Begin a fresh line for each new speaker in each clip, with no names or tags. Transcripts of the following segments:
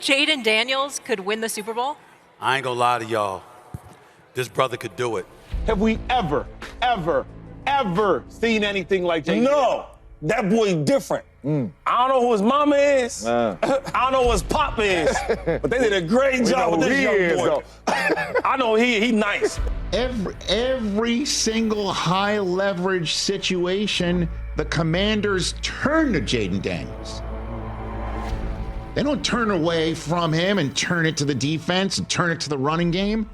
think Jayden Daniels could win the Super Bowl?
I ain't gonna lie to y'all. This brother could do it.
Have we ever seen anything like Jayden?
No, that boy different. I don't know who his mama is. I don't know who his pop is. But they did a great job with this young boy. I know he nice.
Every single high leverage situation, the Commanders turn to Jayden Daniels. They don't turn away from him and turn it to the defense and turn it to the running game.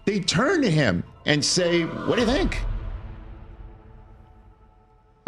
They turn to him and say, "What do you think?"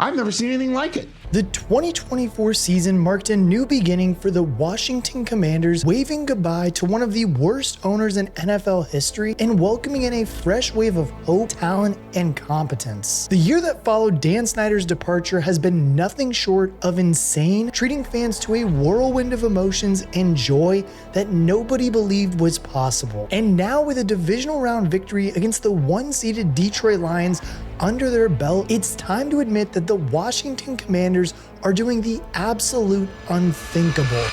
I've never seen anything like it.
The 2024 season marked a new beginning for the Washington Commanders, waving goodbye to one of the worst owners in NFL history and welcoming in a fresh wave of hope, talent, and competence. The year that followed Dan Snyder's departure has been nothing short of insane, treating fans to a whirlwind of emotions and joy that nobody believed was possible. And now with a divisional round victory against the one-seeded Detroit Lions under their belt, it's time to admit that the Washington Commanders are doing the absolute unthinkable.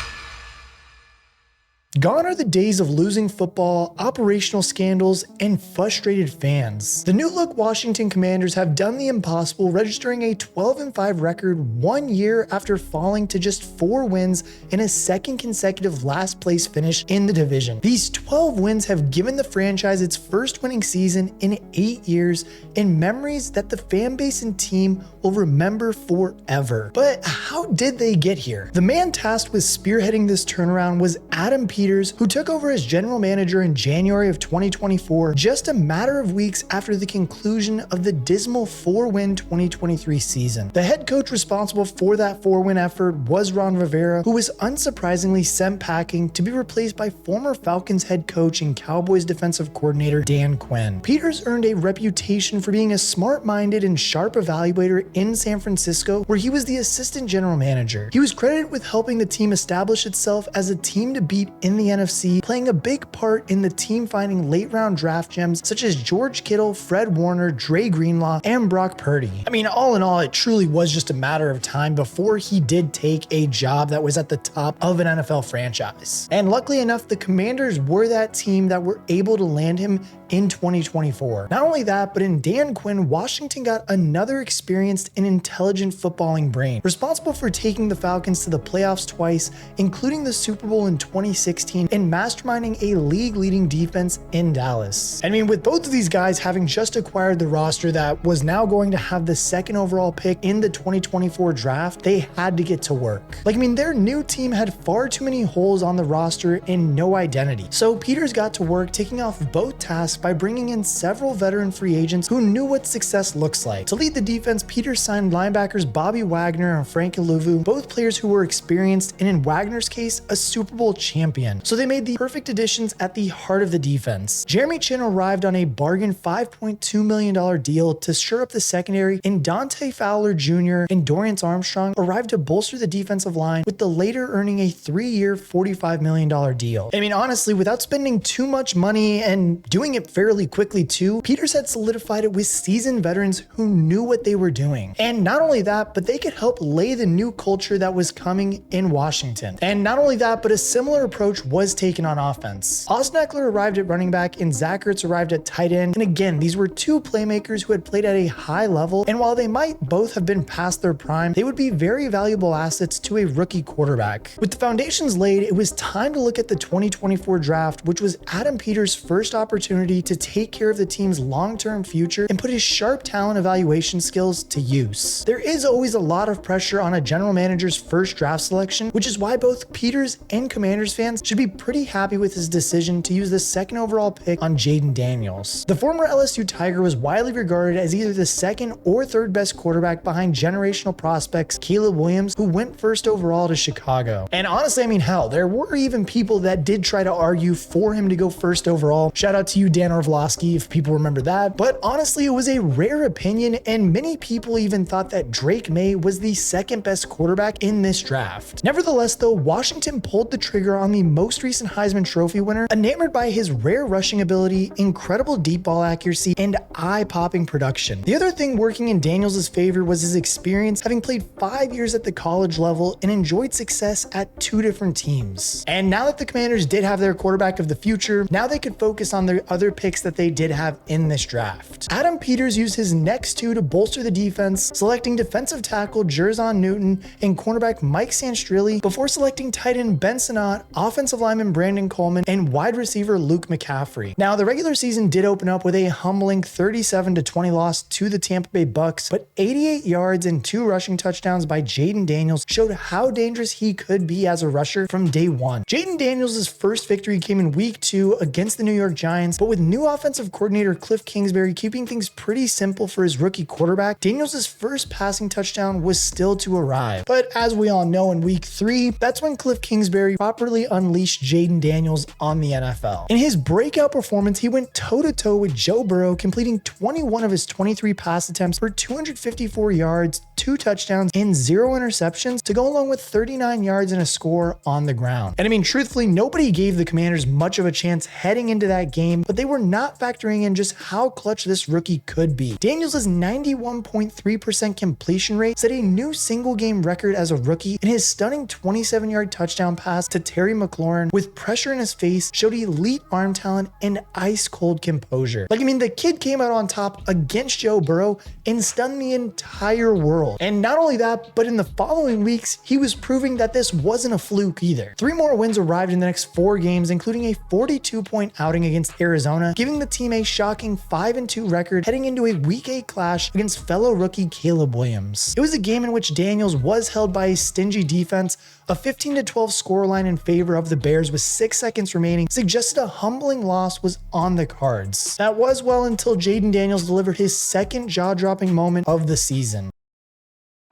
Gone are the days of losing football, operational scandals, and frustrated fans. The new-look Washington Commanders have done the impossible, registering a 12-5 record 1 year after falling to just 4 wins in a second consecutive last-place finish in the division. These 12 wins have given the franchise its first winning season in 8 years, and memories that the fan base and team will remember forever. But how did they get here? The man tasked with spearheading this turnaround was Adam Peters, who took over as general manager in January of 2024, just a matter of weeks after the conclusion of the dismal 4-win 2023 season. The head coach responsible for that 4-win effort was Ron Rivera, who was unsurprisingly sent packing to be replaced by former Falcons head coach and Cowboys defensive coordinator Dan Quinn. Peters earned a reputation for being a smart-minded and sharp evaluator in San Francisco, where he was the assistant general manager. He was credited with helping the team establish itself as a team to beat in the NFC, playing a big part in the team finding late-round draft gems such as George Kittle, Fred Warner, Dre Greenlaw, and Brock Purdy. I mean, all in all, it truly was just a matter of time before he did take a job that was at the top of an NFL franchise. And luckily enough, the Commanders were that team that were able to land him in 2024. Not only that, but in Dan Quinn, Washington got another experienced and intelligent footballing brain, responsible for taking the Falcons to the playoffs twice, including the Super Bowl in 2016, and masterminding a league-leading defense in Dallas. I mean, with both of these guys having just acquired the roster that was now going to have the second overall pick in the 2024 draft, they had to get to work. Like, I mean, their new team had far too many holes on the roster and no identity. So Peters got to work taking off both tasks by bringing in several veteran free agents who knew what success looks like. To lead the defense, Peters signed linebackers Bobby Wagner and Frank Iluvu, both players who were experienced and in Wagner's case, a Super Bowl champion. So they made the perfect additions at the heart of the defense. Jeremy Chin arrived on a bargain $5.2 million deal to shore up the secondary, and Dante Fowler Jr. and Dorrance Armstrong arrived to bolster the defensive line, with the later earning a 3-year $45 million deal. I mean, honestly, without spending too much money and doing it fairly quickly too, Peters had solidified it with seasoned veterans who knew what they were doing. And not only that, but they could help lay the new culture that was coming in Washington. And not only that, but a similar approach was taken on offense. Austin Eckler arrived at running back and Zach Ertz arrived at tight end. And again, these were two playmakers who had played at a high level, and while they might both have been past their prime, they would be very valuable assets to a rookie quarterback. With the foundations laid, it was time to look at the 2024 draft, which was Adam Peters' first opportunity to take care of the team's long-term future and put his sharp talent evaluation skills to use. There is always a lot of pressure on a general manager's first draft selection, which is why both Peters and Commanders fans should be pretty happy with his decision to use the second overall pick on Jayden Daniels. The former LSU Tiger was widely regarded as either the second or third best quarterback behind generational prospects Caleb Williams, who went first overall to Chicago. And honestly, I mean, hell, there were even people that did try to argue for him to go first overall. Shout out to you, Dan Dan Orlovsky, if people remember that, but honestly, it was a rare opinion, and many people even thought that Drake May was the second best quarterback in this draft. Nevertheless, though, Washington pulled the trigger on the most recent Heisman Trophy winner, enamored by his rare rushing ability, incredible deep ball accuracy, and eye-popping production. The other thing working in Daniels' favor was his experience, having played 5 years at the college level and enjoyed success at 2 different teams. And now that the Commanders did have their quarterback of the future, now they could focus on their other picks that they did have in this draft. Adam Peters used his next 2 to bolster the defense, selecting defensive tackle Jerzon Newton and cornerback Mike Sandstrilli before selecting tight end Ben Sinnott, offensive lineman Brandon Coleman, and wide receiver Luke McCaffrey. Now, the regular season did open up with a humbling 37-20 loss to the Tampa Bay Bucks, but 88 yards and 2 rushing touchdowns by Jayden Daniels showed how dangerous he could be as a rusher from day one. Jayden Daniels' first victory came in week 2 against the New York Giants, but with new offensive coordinator Cliff Kingsbury keeping things pretty simple for his rookie quarterback, Daniels' first passing touchdown was still to arrive. But as we all know, in week 3, that's when Cliff Kingsbury properly unleashed Jayden Daniels on the NFL. In his breakout performance, he went toe-to-toe with Joe Burrow, completing 21 of his 23 pass attempts for 254 yards, 2 touchdowns, and 0 interceptions to go along with 39 yards and a score on the ground. And I mean, truthfully, nobody gave the Commanders much of a chance heading into that game, but they were not factoring in just how clutch this rookie could be. Daniels' 91.3% completion rate set a new single game record as a rookie, and his stunning 27-yard touchdown pass to Terry McLaurin with pressure in his face showed elite arm talent and ice-cold composure. Like, I mean, the kid came out on top against Joe Burrow and stunned the entire world. And not only that, but in the following weeks, he was proving that this wasn't a fluke either. 3 more wins arrived in the next 4 games, including a 42-point outing against Arizona, giving the team a shocking 5-2 record heading into a Week 8 clash against fellow rookie Caleb Williams. It was a game in which Daniels was held by a stingy defense. A 15-12 scoreline in favor of the Bears with 6 seconds remaining suggested a humbling loss was on the cards. That was well until Jayden Daniels delivered his second jaw-dropping moment of the season.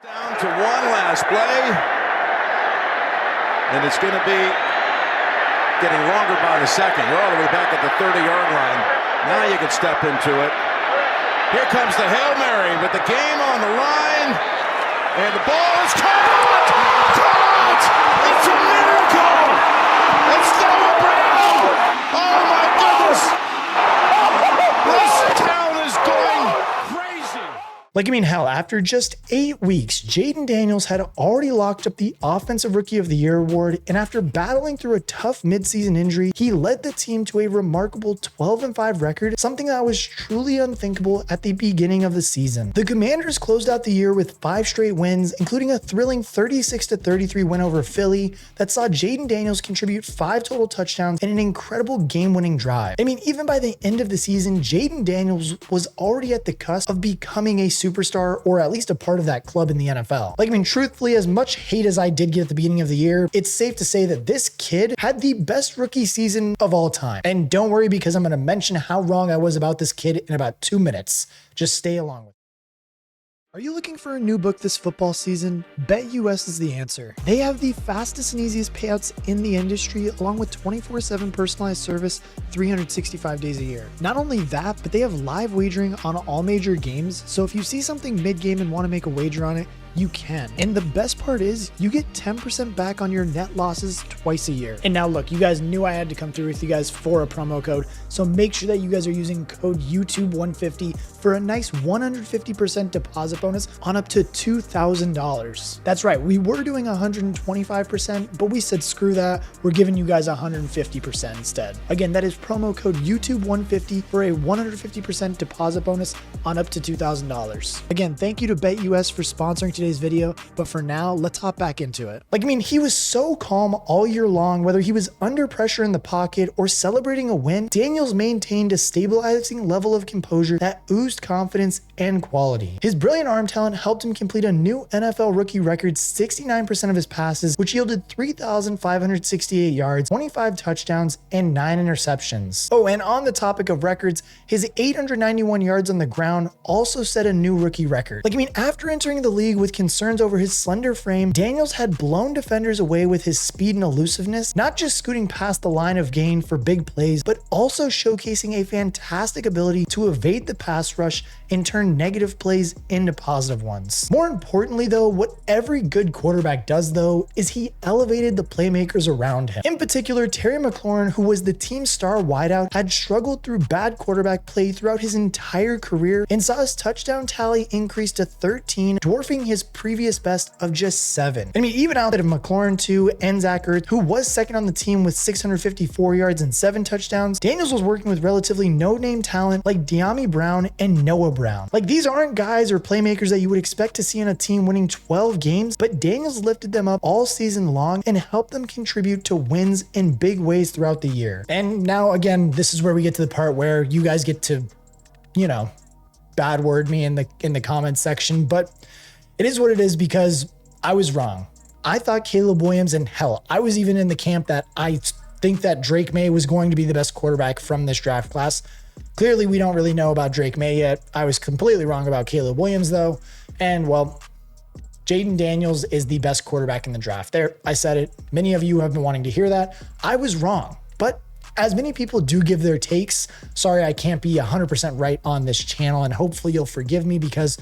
Down to one last play, and it's going to be getting longer by the second. You're all the way back at the 30-yard line. Now you can step into it. Here comes the Hail Mary with the game on the line, and the ball is caught! Caught! It's a miracle! It's Noah Brown! Oh my goodness! This town is going crazy!
Like, I mean, hell, after just 8 weeks, Jayden Daniels had already locked up the Offensive Rookie of the Year award, and after battling through a tough midseason injury, he led the team to a remarkable 12-5 record, something that was truly unthinkable at the beginning of the season. The Commanders closed out the year with 5 straight wins, including a thrilling 36-33 win over Philly that saw Jayden Daniels contribute 5 total touchdowns and an incredible game-winning drive. I mean, even by the end of the season, Jayden Daniels was already at the cusp of becoming a superstar, or at least a part of that club in the NFL. Like, I mean, truthfully, as much hate as I did get at the beginning of the year, it's safe to say that this kid had the best rookie season of all time. And don't worry, because I'm going to mention how wrong I was about this kid in about 2 minutes. Just stay along with me. Are you looking for a new book this football season? BetUS is the answer. They have the fastest and easiest payouts in the industry, along with 24/7 personalized service 365 days a year. Not only that, but they have live wagering on all major games, so if you see something mid-game and want to make a wager on it, you can. And the best part is you get 10% back on your net losses twice a year. And now look, you guys knew I had to come through with you guys for a promo code, so make sure that you guys are using code YouTube150 for a nice 150% deposit bonus on up to $2,000. That's right, we were doing 125%, but we said screw that, we're giving you guys 150% instead. Again, that is promo code YouTube150 for a 150% deposit bonus on up to $2,000. Again, thank you to BetUS for sponsoring today's video, but for now, let's hop back into it. Like, I mean, he was so calm all year long, whether he was under pressure in the pocket or celebrating a win, Daniels maintained a stabilizing level of composure that oozed confidence and quality. His brilliant arm talent helped him complete a new NFL rookie record 69% of his passes, which yielded 3,568 yards, 25 touchdowns, and 9 interceptions. Oh, and on the topic of records, his 891 yards on the ground also set a new rookie record. Like, I mean, after entering the league with concerns over his slender frame, Daniels had blown defenders away with his speed and elusiveness, not just scooting past the line of gain for big plays, but also showcasing a fantastic ability to evade the pass rush and turn negative plays into positive ones. More importantly though, what every good quarterback does though, is he elevated the playmakers around him. In particular, Terry McLaurin, who was the team's star wideout, had struggled through bad quarterback play throughout his entire career and saw his touchdown tally increase to 13, dwarfing his previous best of just 7. I mean, even outside of McLaurin too, and Zach Ertz, who was second on the team with 654 yards and 7 touchdowns, Daniels was working with relatively no-name talent like De'Ami Brown and Noah Brown. Like, these aren't guys or playmakers that you would expect to see on a team winning 12 games, but Daniels lifted them up all season long and helped them contribute to wins in big ways throughout the year. And now, again, this is where we get to the part where you guys get to, you know, bad word me in the comments section, but it is what it is because I was wrong. I thought Caleb Williams, and hell, I was even in the camp that I think that Drake May was going to be the best quarterback from this draft class. Clearly, we don't really know about Drake May yet. I was completely wrong about Caleb Williams, though. And, well, Jayden Daniels is the best quarterback in the draft. There, I said it. Many of you have been wanting to hear that. I was wrong. But as many people do give their takes, sorry I can't be 100% right on this channel, and hopefully you'll forgive me because,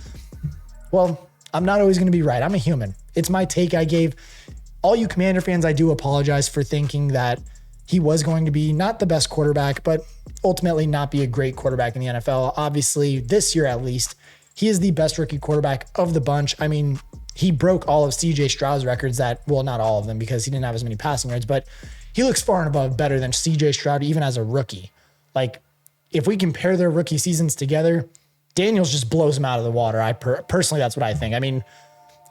well, I'm not always going to be right. I'm a human. It's my take I gave. All you Commander fans, I do apologize for thinking that he was going to be not the best quarterback, but ultimately not be a great quarterback in the NFL. Obviously, this year at least, he is the best rookie quarterback of the bunch. I mean, he broke all of CJ Stroud's records that, well, not all of them because he didn't have as many passing yards, but he looks far and above better than CJ Stroud even as a rookie. Like, if we compare their rookie seasons together, Daniels just blows him out of the water. Personally, that's what I think. I mean,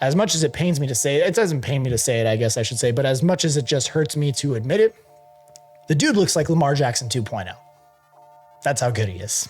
as much as it pains me to say it, it doesn't pain me to say it, I guess I should say, but as much as it just hurts me to admit it, the dude looks like Lamar Jackson 2.0. That's how good he is.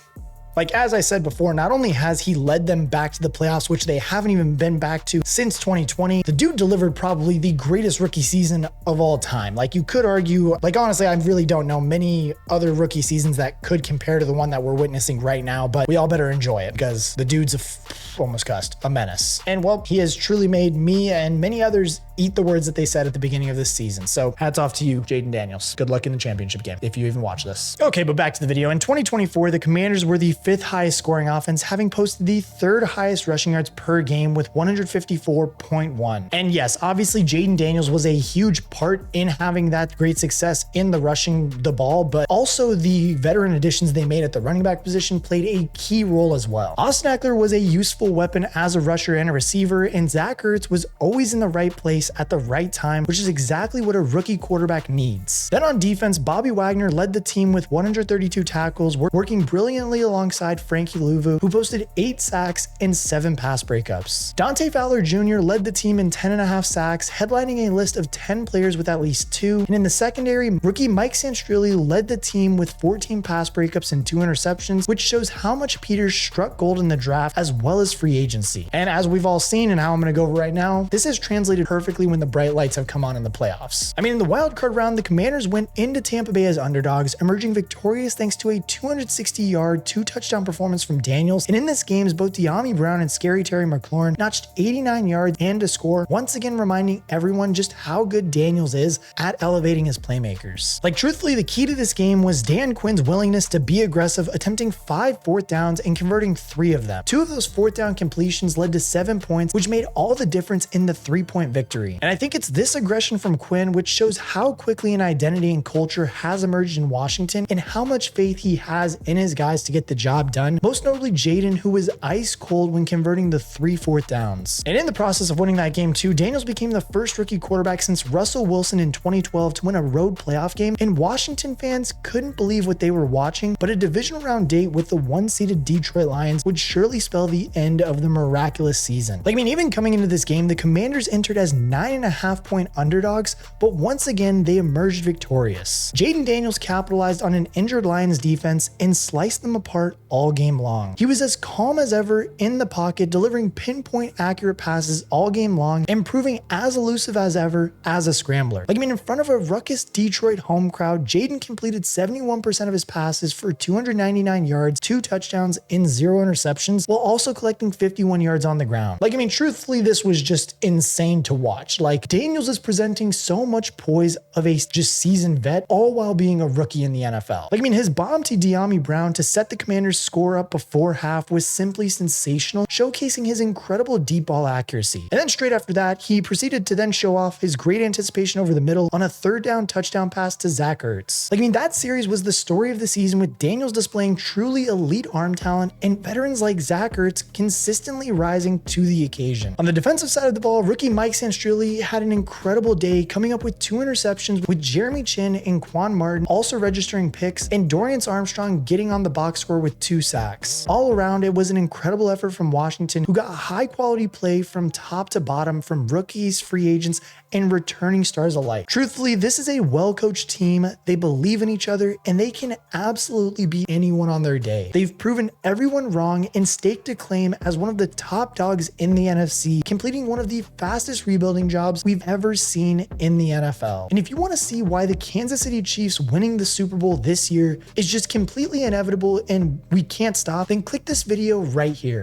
Like, as I said before, not only has he led them back to the playoffs, which they haven't even been back to since 2020, the dude delivered probably the greatest rookie season of all time. Like, you could argue, like, honestly, I really don't know many other rookie seasons that could compare to the one that we're witnessing right now, but we all better enjoy it because the dude's almost cussed, a menace. And, well, he has truly made me and many others eat the words that they said at the beginning of this season. So hats off to you, Jayden Daniels. Good luck in the championship game, if you even watch this. Okay, but back to the video. In 2024, the Commanders were the 5th highest scoring offense, having posted the 3rd highest rushing yards per game with 154.1. And yes, obviously Jayden Daniels was a huge part in having that great success in the rushing the ball, but also the veteran additions they made at the running back position played a key role as well. Austin Eckler was a useful weapon as a rusher and a receiver, and Zach Ertz was always in the right place at the right time, which is exactly what a rookie quarterback needs. Then on defense, Bobby Wagner led the team with 132 tackles, working brilliantly alongside Frankie Louvu, who posted 8 sacks and 7 pass breakups. Dante Fowler Jr. led the team in 10.5 sacks, headlining a list of 10 players with at least 2. And in the secondary, rookie Mike Santrilli led the team with 14 pass breakups and 2 interceptions, which shows how much Peters struck gold in the draft as well as free agency. And as we've all seen and how I'm going to go over right now, this has translated perfectly when the bright lights have come on in the playoffs. I mean, in the wild card round, the Commanders went into Tampa Bay as underdogs, emerging victorious thanks to a 260-yard, 2-touchdown performance from Daniels. And in this game, both De'Ami Brown and Scary Terry McLaurin notched 89 yards and a score, once again reminding everyone just how good Daniels is at elevating his playmakers. Like, truthfully, the key to this game was Dan Quinn's willingness to be aggressive, attempting 5 4th downs and converting 3 of them. 2 of those 4th down completions led to 7 points, which made all the difference in the 3-point victory. And I think it's this aggression from Quinn which shows how quickly an identity and culture has emerged in Washington and how much faith he has in his guys to get the job done, most notably Jayden, who was ice cold when converting the 3 4th downs. And in the process of winning that game too, Daniels became the first rookie quarterback since Russell Wilson in 2012 to win a road playoff game, and Washington fans couldn't believe what they were watching, but a divisional round date with the 1-seeded Detroit Lions would surely spell the end of the miraculous season. Like, I mean, even coming into this game, the Commanders entered as 9.5-point underdogs, but once again, they emerged victorious. Jayden Daniels capitalized on an injured Lions defense and sliced them apart all game long. He was as calm as ever in the pocket, delivering pinpoint accurate passes all game long and proving as elusive as ever as a scrambler. Like, I mean, in front of a ruckus Detroit home crowd, Jayden completed 71% of his passes for 299 yards, 2 touchdowns, and 0 interceptions, while also collecting collecting 51 yards on the ground. Like, I mean, truthfully, this was just insane to watch. Like, Daniels is presenting so much poise of a just seasoned vet, all while being a rookie in the NFL. Like, I mean, his bomb to De'Ami Brown to set the Commanders' score up before half was simply sensational, showcasing his incredible deep ball accuracy. And then straight after that, he proceeded to then show off his great anticipation over the middle on a third down touchdown pass to Zach Ertz. Like, I mean, that series was the story of the season, with Daniels displaying truly elite arm talent and veterans like Zach Ertz consistently rising to the occasion. On the defensive side of the ball, rookie Mike Sandstrilli had an incredible day, coming up with 2 interceptions, with Jeremy Chin and Quan Martin also registering picks, and Dorian Armstrong getting on the box score with 2 sacks. All around, it was an incredible effort from Washington, who got high quality play from top to bottom from rookies, free agents, and returning stars alike. Truthfully, this is a well-coached team. They believe in each other, and they can absolutely beat anyone on their day. They've proven everyone wrong and staked a claim as one of the top dogs in the NFC, completing one of the fastest rebuilding jobs we've ever seen in the NFL. And if you want to see why the Kansas City Chiefs winning the Super Bowl this year is just completely inevitable and we can't stop, then click this video right here.